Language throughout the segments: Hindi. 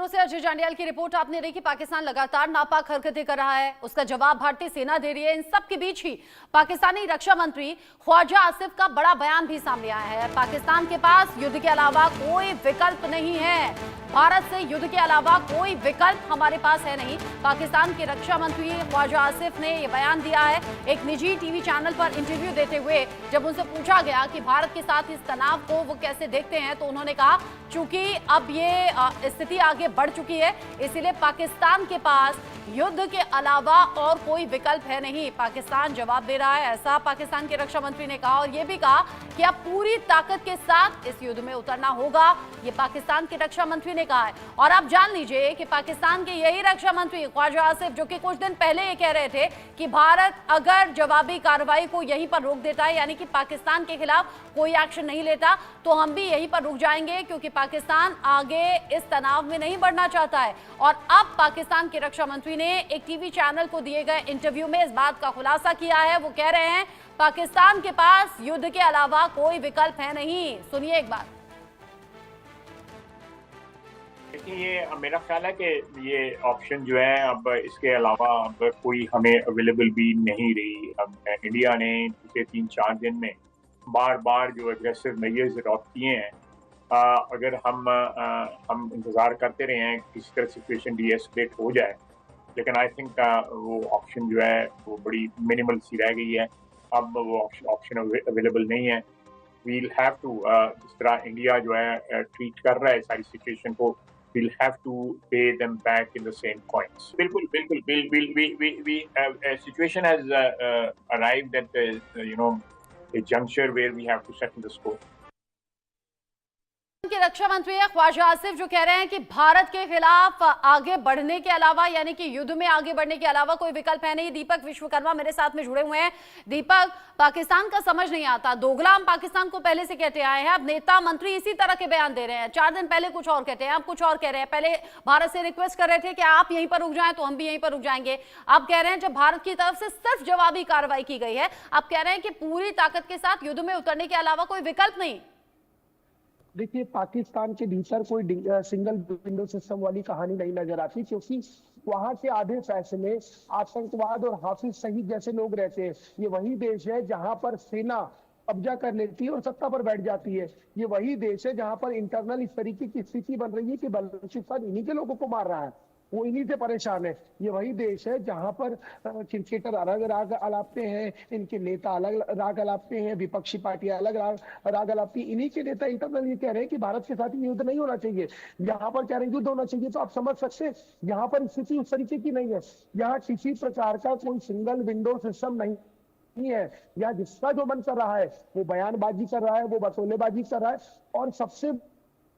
लखनऊ से अजय जांडियाल की रिपोर्ट आपने देखी। पाकिस्तान लगातार नापाक हरकतें कर रहा है, उसका जवाब भारतीय सेना दे रही है। इन सब के बीच ही पाकिस्तानी रक्षा मंत्री ख्वाजा आसिफ का बड़ा बयान भी सामने आया है। पाकिस्तान के पास युद्ध के अलावा कोई विकल्प नहीं है, भारत से युद्ध के अलावा कोई विकल्प हमारे पास है नहीं। पाकिस्तान के रक्षा मंत्री ख्वाजा आसिफ ने यह बयान दिया है एक निजी टीवी चैनल पर इंटरव्यू देते हुए। जब उनसे पूछा गया कि भारत के साथ इस तनाव को वो कैसे देखते हैं, तो उन्होंने कहा चूंकि अब ये स्थिति आगे बढ़ चुकी है, इसीलिए पाकिस्तान के पास युद्ध के अलावा और कोई विकल्प है नहीं। पाकिस्तान जवाब दे रहा है, ऐसा पाकिस्तान के रक्षा मंत्री ने कहा। और यह भी कहा कि अब पूरी ताकत के साथ इस युद्ध में उतरना होगा, ये पाकिस्तान के रक्षा मंत्री ने कहा है। और आप जान लीजिए कि पाकिस्तान के यही रक्षा मंत्री ख्वाजा आसिफ, जो कि कुछ दिन पहले ये कह रहे थे कि भारत अगर जवाबी कार्रवाई को यहीं पर रोक देता है, यानी कि पाकिस्तान के खिलाफ कोई एक्शन नहीं लेता, तो हम भी यहीं पर रुक जाएंगे, क्योंकि पाकिस्तान आगे इस तनाव में नहीं बढ़ना चाहता है। और अब पाकिस्तान के रक्षा मंत्री ने एक टीवी चैनल को दिए गए इंटरव्यू में इस बात का खुलासा किया है। वो कह रहे हैं पाकिस्तान के पास युद्ध के अलावा कोई विकल्प है नहीं। सुनिए एक बात। देखिए, ये मेरा ख्याल है कि ये ऑप्शन जो है अब इसके अलावा अब कोई हमें अवेलेबल भी नहीं रही। अब इंडिया ने पिछले 3-4 दिन में बार बार जो एग्रेसिव मेजर्स अडॉप्ट किए हैं, अगर हम इंतज़ार करते रहे हैं किसी तरह सिचुएशन डीएस्केलेट हो जाए, लेकिन आई थिंक वो ऑप्शन जो है वो बड़ी मिनिमल सी रह गई है। अब वो ऑप्शन अवेलेबल नहीं है। वील हैव टू, जिस तरह इंडिया जो है ट्रीट कर रहा है सारी सिचुएशन को, we'll have to pay them back in the same coins. बिल्कुल, situation has arrived at a juncture where we have to settle the score. के रक्षा मंत्री है ख्वाजा आसिफ, जो कह रहे हैं कि भारत के खिलाफ आगे बढ़ने के अलावा, यानी कि युद्ध में आगे बढ़ने के अलावा कोई विकल्प है नहीं। दीपक विश्वकर्मा मेरे साथ में जुड़े हुए हैं। दीपक, पाकिस्तान का समझ नहीं आता, दोगला हम पाकिस्तान को पहले से कहते आए हैं। अब नेता मंत्री इसी तरह के बयान दे रहे हैं। 4 दिन पहले कुछ और कहते हैं, अब कुछ और कह रहे हैं। पहले भारत से रिक्वेस्ट कर रहे थे कि आप यहीं पर रुक जाएं, तो हम भी यहीं पर रुक जाएंगे। अब कह रहे हैं जब भारत की तरफ से सिर्फ जवाबी कार्रवाई की गई है, अब कह रहे हैं कि पूरी ताकत के साथ युद्ध में उतरने के अलावा कोई विकल्प नहीं। देखिए, पाकिस्तान के भीतर कोई सिंगल विंडो सिस्टम वाली कहानी नहीं नजर आती, क्योंकि वहां के आधे फैसले आतंकवाद और हाफिज सईद जैसे लोग रहते हैं। ये वही देश है जहां पर सेना कब्जा कर लेती है और सत्ता पर बैठ जाती है। ये वही देश है जहां पर इंटरनल इस तरीके की स्थिति बन रही है कि बलूचिस्तान इन्हीं के लोगों को मार रहा है, वो इन्हीं से परेशान है। ये वही देश है जहां पर क्रिकेटर अलग राग अलापते हैं, इनके नेता अलग राग अलापते हैं, विपक्षी पार्टियां अलग राग अलापती। इन्हीं के नेता इंटरनल ये कह रहे हैं कि भारत के साथ युद्ध नहीं होना चाहिए। यहाँ पर कह रहे हैं युद्ध होना चाहिए, तो आप समझ सकते हैं यहाँ पर स्थिति उस तरीके की नहीं है। यहाँ किसी प्रकार का कोई सिंगल विंडो सिस्टम नहीं है। या जिसका जो मन कर रहा है वो बयानबाजी कर रहा है, वो बतौलेबाजी कर रहा है। और सबसे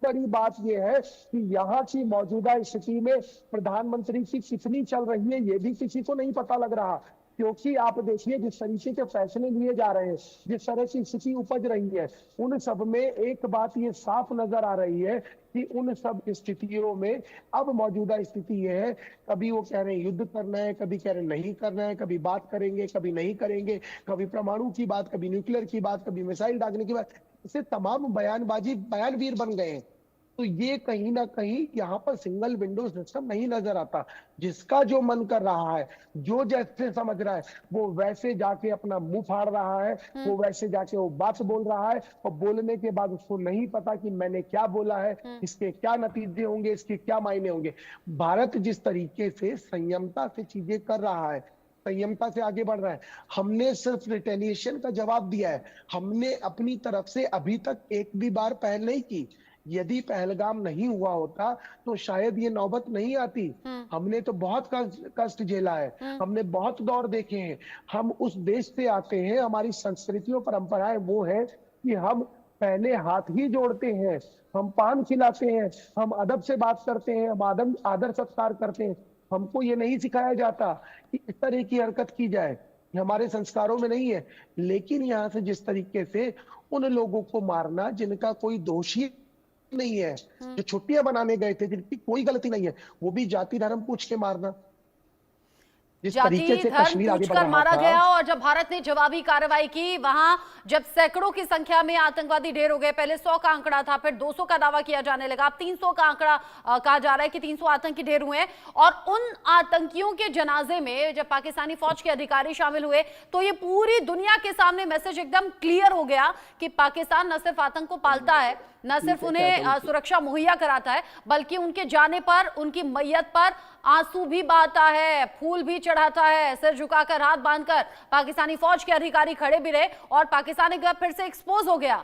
बड़ी बात यह है कि यहाँ की मौजूदा स्थिति में प्रधानमंत्री की कितनी चल रही है, ये भी किसी को नहीं पता लग रहा। क्योंकि आप देखिए जिस तरीके के फैसले लिए जा रहे हैं, जिस तरह की स्थिति उपज रही है, उन सब में एक बात ये साफ नजर आ रही है कि उन सब स्थितियों में अब मौजूदा स्थिति ये है, कभी वो कह रहे हैं युद्ध करना है, कभी कह रहे हैं नहीं करना है, कभी बात करेंगे, कभी नहीं करेंगे, कभी परमाणु की बात, कभी न्यूक्लियर की बात, कभी मिसाइल दागने की बात। इसे तमाम बयानवीर बन गए हैं। तो ये कहीं ना कहीं यहाँ पर सिंगल विंडो सिस्टम नहीं नजर आता। जिसका जो मन कर रहा है, जो जैसे समझ रहा है, वो वैसे जाके अपना मुंह फाड़ रहा है, वो वैसे जाके वो बात बोल रहा है। और बोलने के बाद उसको नहीं पता कि मैंने क्या बोला है, इसके क्या नतीजे होंगे, इसके क्या मायने होंगे। भारत जिस तरीके से संयमता से चीजें कर रहा है, संयमता से आगे बढ़ रहा है, हमने सिर्फ रिटेलिएशन का जवाब दिया है। हमने अपनी तरफ से अभी तक एक भी बार पहल नहीं की। यदि पहलगाम नहीं हुआ होता तो शायद ये नौबत नहीं आती। हमने तो बहुत कष्ट झेला है, हमने बहुत दौर देखे हैं। हम उस देश से आते हैं, हमारी संस्कृतियों परंपराएं वो है कि हम पहले हाथ ही जोड़ते हैं, हम पान खिलाते हैं, हम अदब से बात करते हैं, हम आदर सत्कार करते हैं। हमको ये नहीं सिखाया जाता कि इस तरह की हरकत की जाए, हमारे संस्कारों में नहीं है। लेकिन यहाँ से जिस तरीके से उन लोगों को मारना जिनका कोई दोषी नहीं है, जो छुट्टियां बनाने गए थे, जिनकी कोई गलती नहीं है, वो भी जाति धर्म पूछ के मारना। जिस जाति तरीके से धर्म कश्मीर आगे बढ़ पूछकर रहा मारा था, गया और जब भारत ने जवाबी कार्रवाई की, वहां जब सैकड़ों की संख्या में आतंकवादी ढेर हो गए, पहले 100 का आंकड़ा था, फिर 200 का दावा किया जाने लगा, अब 300 का आंकड़ा कहा जा रहा है कि 300 आतंकी ढेर हुए हैं। और उन आतंकियों के जनाजे में जब पाकिस्तानी फौज के अधिकारी शामिल हुए तो ये पूरी दुनिया के सामने मैसेज एकदम क्लियर हो गया कि पाकिस्तान न सिर्फ आतंक को पालता है, न सिर्फ उन्हें सुरक्षा मुहैया कराता है, बल्कि उनके जाने पर, उनकी मैयत पर आंसू भी बहाता है, फूल भी चढ़ाता है, सिर झुकाकर, हाथ बांधकर। पाकिस्तानी फौज के अधिकारी खड़े भी रहे और पाकिस्तान एक बार फिर से एक्सपोज हो गया।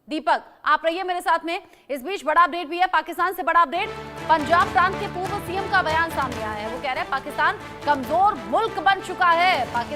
दीपक, आप रहिए मेरे साथ में। इस बीच बड़ा अपडेट भी है, पाकिस्तान से बड़ा अपडेट। पंजाब प्रांत के पूर्व सीएम का बयान सामने आया है। वो कह रहे हैं पाकिस्तान कमजोर मुल्क बन चुका है। पाकिस्तान